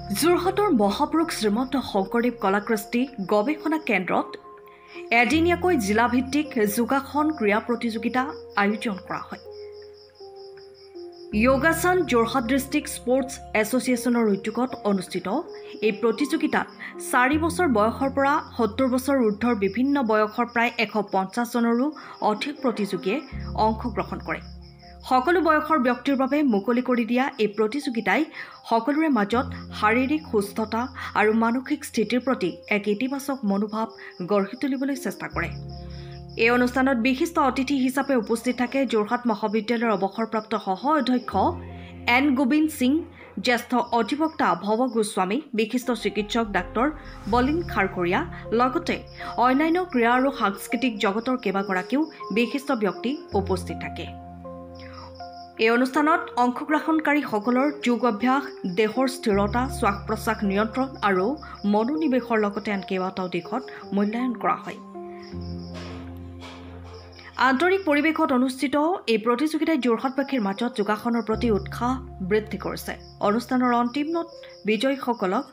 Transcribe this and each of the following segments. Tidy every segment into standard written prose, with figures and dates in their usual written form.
যোৰহাটৰ মহাপুৰুষ শ্ৰীমন্ত শংকৰদেৱ কলাকৃষ্টি গৱেষণা কেন্দ্ৰত এদিনীয়াকৈ জিলাভিত্তিক যোগাসন ক্ৰীড়া প্ৰতিযোগিতা আয়োজন কৰা হয়। যোগাসন যোৰহাট ডিষ্ট্ৰিক্ট স্পৰ্টছ এছ'চিয়েশ্যনৰ উদ্যোগত অনুষ্ঠিত এই প্ৰতিযোগিতাত 4 বছৰ বয়সৰ পৰা 70 বছৰ ঊৰ্ধ্বৰ বিভিন্ন বয়সৰ প্ৰায় 150 জনৰো অধিক প্ৰতিযোগীয়ে অংশগ্ৰহণ কৰে। সকলো বয়সৰ ব্যক্তিৰ বাবে মুকলি কৰি দিয়া এই প্ৰতিযোগিতাই সকলোৰে মাজত শাৰীৰিক সুস্থতা আৰু মানসিক স্থিতিৰ প্ৰতি এক ইতিবাচক মনোভাৱ গঢ়ি তুলিবলৈ চেষ্টা কৰে। এই অনুষ্ঠানত বিশিষ্ট অতিথি হিচাপে উপস্থিত থাকে যোৰহাট মহাবিদ্যালয়ৰ অৱসৰপ্ৰাপ্ত সহ অধ্যক্ষ এন গোবিন্দ সিং, জ্যেষ্ঠ অধিবক্তা ভৱ গোস্বামী, বিশিষ্ট চিকিৎসক ডাক্তৰ বলিন খাৰখৰীয়া, লগতে অন্যান্য ক্ৰীড়া আৰু সাংস্কৃতিক জগতৰ কেইবাগৰাকীও বিশিষ্ট ব্যক্তি উপস্থিত থাকে। এই অনুষ্ঠানত অংশগ্ৰহণকাৰীসকলৰ যোগ অভ্যাস, দেহৰ স্থিৰতা, শ্বাস প্ৰশ্বাস নিয়ন্ত্ৰণ আৰু মনোনিৱেশৰ লগতে আন কেইবাটাও দিশত মূল্যায়ন কৰা হয়। আন্তৰিক পৰিৱেশত অনুষ্ঠিত এই প্ৰতিযোগিতাই যোৰহাটবাসীৰ মাজত যোগাসনৰ প্ৰতি উৎসাহ বৃদ্ধি কৰিছে। অনুষ্ঠানৰ অন্তিমত বিজয়ীসকলক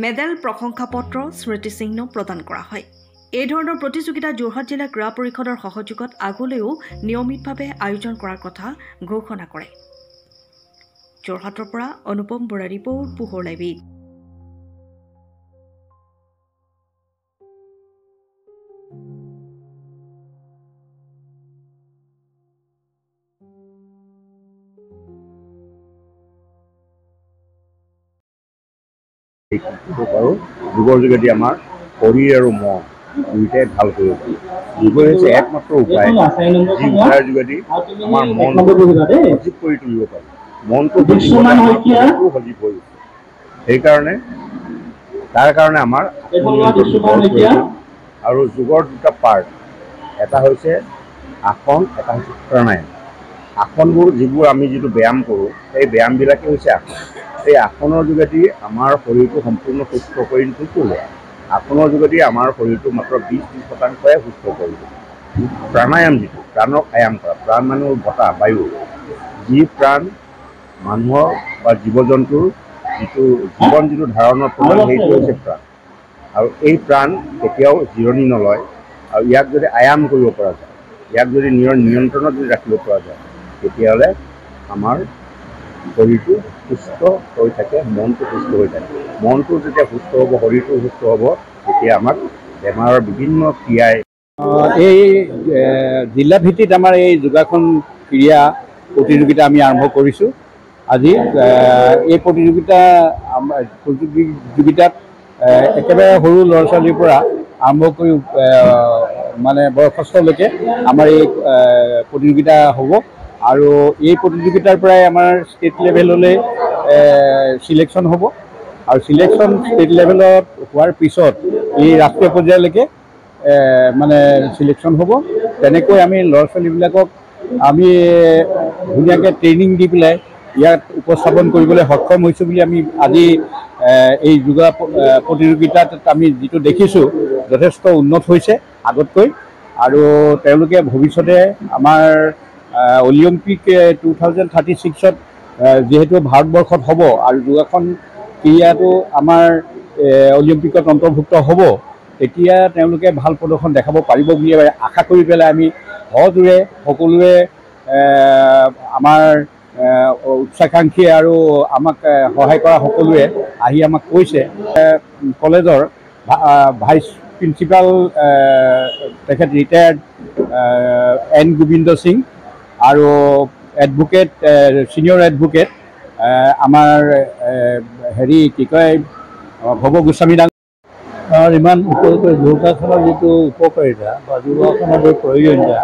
মেডেল, প্ৰশংসাপত্ৰ, স্মৃতিচিহ্ন প্ৰদান কৰা হয়। এই ধৰণৰ প্ৰতিযোগিতা যোৰহাট জিলা ক্ৰীড়া পৰিষদৰ সহযোগত আগলৈও নিয়মিতভাৱে আয়োজন কৰাৰ কথা ঘোষণা কৰে। যোৰহাটৰ পৰা অনুপম বৰা ৰিপৰ্ট, পোহৰ লাইভ। যোগৰ যোগেদি আমাৰ শৰীৰ আৰু মন দুয়োটাই ভাল কৰিব পাৰি। যোগই হৈছে একমাত্ৰ উপায় যি উপায়ৰ যোগেদি আমাৰ মনটো সজীৱ কৰি তুলিব পাৰি। মনটো সজীৱ হৈ উঠে। সেইকাৰণে তাৰ কাৰণে আমাৰ আৰু যোগৰ দুটা পাৰ্ট, এটা হৈছে আসন, এটা হৈছে প্ৰাণায়াম। আসনবোৰ যিবোৰ আমি যিটো ব্যায়াম কৰোঁ, সেই ব্যায়ামবিলাকেই হৈছে আসন। সেই আসনৰ যোগেদি আমাৰ শৰীৰটো সম্পূৰ্ণ সুস্থ কৰি তোলে। আসনৰ যোগেদি আমাৰ শৰীৰটো মাত্ৰ 20-30%হে সুস্থ কৰিব। প্ৰাণায়াম যিটো, প্ৰাণক আয়াম কৰা, প্ৰাণ মানুহৰ বতাহ, বায়ু, যি প্ৰাণ মানুহৰ বা জীৱ জন্তুৰ যিটো যিটো ধাৰণৰ প্ৰধান, সেইটো হৈছে প্ৰাণ। আৰু এই প্ৰাণ কেতিয়াও জিৰণি নলয়। আৰু ইয়াক যদি আয়াম কৰিব পৰা যায়, ইয়াক যদি নিয়ন্ত্ৰণত যদি ৰাখিব পৰা যায়, তেতিয়াহ'লে আমাৰ শৰীৰটো সুস্থ হৈ থাকে, মনটো সুস্থ হৈ থাকে। মনটো যেতিয়া সুস্থ হ'ব, শৰীৰটো সুস্থ হ'ব, তেতিয়া আমাক বেমাৰৰ বিভিন্ন ক্ৰিয়াই এই জিলা ভিত্তিত আমাৰ এই যোগাসন ক্ৰীড়া প্ৰতিযোগিতা আমি আৰম্ভ কৰিছোঁ আজি। এই প্ৰতিযোগিতাত একেবাৰে সৰু ল'ৰা ছোৱালীৰ পৰা আৰম্ভ কৰি মানে বয়সস্থলৈকে আমাৰ এই প্ৰতিযোগিতা হ'ব। আৰু এই প্ৰতিযোগিতাৰ পৰাই আমাৰ ষ্টেট লেভেললৈ চিলেকশ্যন হ'ব। আৰু চিলেকশ্যন ষ্টেট লেভেলত হোৱাৰ পিছত এই ৰাষ্ট্ৰীয় পৰ্যায়লৈকে মানে চিলেকশ্যন হ'ব। তেনেকৈ আমি ল'ৰা ছোৱালীবিলাকক আমি ধুনীয়াকৈ ট্ৰেইনিং দি পেলাই ইয়াত উপস্থাপন কৰিবলৈ সক্ষম হৈছোঁ বুলি আমি আজি এই যোগা প্ৰতিযোগিতাত আমি যিটো দেখিছোঁ, যথেষ্ট উন্নত হৈছে আগতকৈ। আৰু তেওঁলোকে ভৱিষ্যতে আমাৰ অলিম্পিক 2036ত যিহেতু ভাৰতবৰ্ষত হ'ব আৰু যোগাসন ক্ৰীড়াটো আমাৰ অলিম্পিকত অন্তৰ্ভুক্ত হ'ব, তেতিয়া তেওঁলোকে ভাল প্ৰদৰ্শন দেখাব পাৰিব বুলি আশা কৰি পেলাই আমি সহযোগে সকলোৱে আমাৰ উচ্চাকাংক্ষী আৰু আমাক সহায় কৰা সকলোৱে আহি আমাক কৈছে। কলেজৰ ভাইচ প্ৰিন্সিপাল তেখেত ৰিটায়াৰ্ড এন গোবিন্দ সিং আৰু এডভোকেট, ছিনিয়ৰ এডভোকেট আমাৰ কি কয় ভৱ গোস্বামী ডাঙৰ ইমান ওপৰকৈ যোগাসনৰ যিটো উপকাৰিতা বা যোগাসনৰ যি প্ৰয়োজনীয়তা,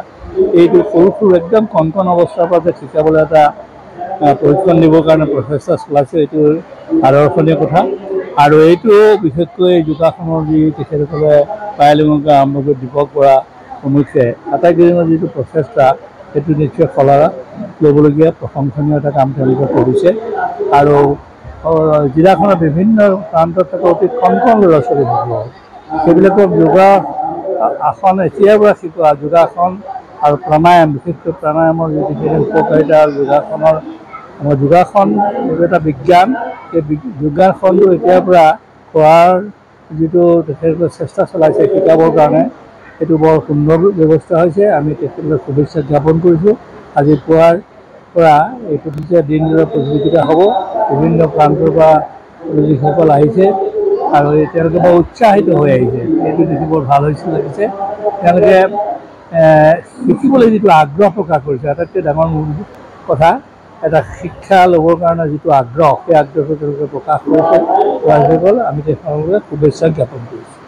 এইটো সৰু সৰু একদম কণ অৱস্থাৰ পৰা শিকাবলৈ এটা প্ৰশিক্ষণ দিবৰ কাৰণে প্ৰচেষ্টা চলাইছে। এইটো আদৰ্শনীয় কথা। আৰু এইটো বিশেষকৈ যোগাসনৰ যি তেখেতসকলে প্ৰায়লিঙকে আৰম্ভ কৰি দীপক বৰা প্ৰমুখ্যে আটাইকেইজনৰ যিটো প্ৰচেষ্টা, সেইটো নিশ্চয় শলাগ ল'বলগীয়া প্ৰশংসনীয় এটা কাম তেওঁলোকে কৰিছে। আৰু জিলাখনৰ বিভিন্ন প্ৰান্তত থকা অতি কণ ল'ৰা ছোৱালীসকল, সেইবিলাকক যোগা আসন এতিয়াৰ পৰা শিকোৱা, যোগাসন আৰু প্ৰাণায়াম, বিশেষকৈ প্ৰাণায়ামৰ যিখিনি উপকাৰিতা আৰু যোগাসন এইটো এটা বিজ্ঞান এই যোগাসনটো এতিয়াৰ পৰা খোৱাৰ যিটো তেখেতলোকে চেষ্টা চলাইছে শিকাবৰ কাৰণে এইটো বৰ সুন্দৰ ব্যৱস্থা হৈছে। আমি তেখেতলোকক শুভেচ্ছা জ্ঞাপন কৰিছোঁ। আজি পুৱাৰ পৰা এই প্ৰতিযোগিতা দিনজোৰা প্ৰতিযোগিতা হ'ব। বিভিন্ন প্ৰান্তৰ পৰা প্ৰতিযোগীসকল আহিছে আৰু তেওঁলোকে বৰ উৎসাহিত হৈ আহিছে। এইটো দেখি বৰ ভাল হৈছে লাগিছে। তেওঁলোকে শিকিবলৈ যিটো আগ্ৰহ প্ৰকাশ কৰিছে, আটাইতকৈ ডাঙৰ মূল কথা এটা শিক্ষা ল'বৰ কাৰণে যিটো আগ্ৰহ, সেই আগ্ৰহটো তেওঁলোকে প্ৰকাশ কৰিছে। আমি তেওঁলোকক শুভেচ্ছা জ্ঞাপন কৰিছোঁ।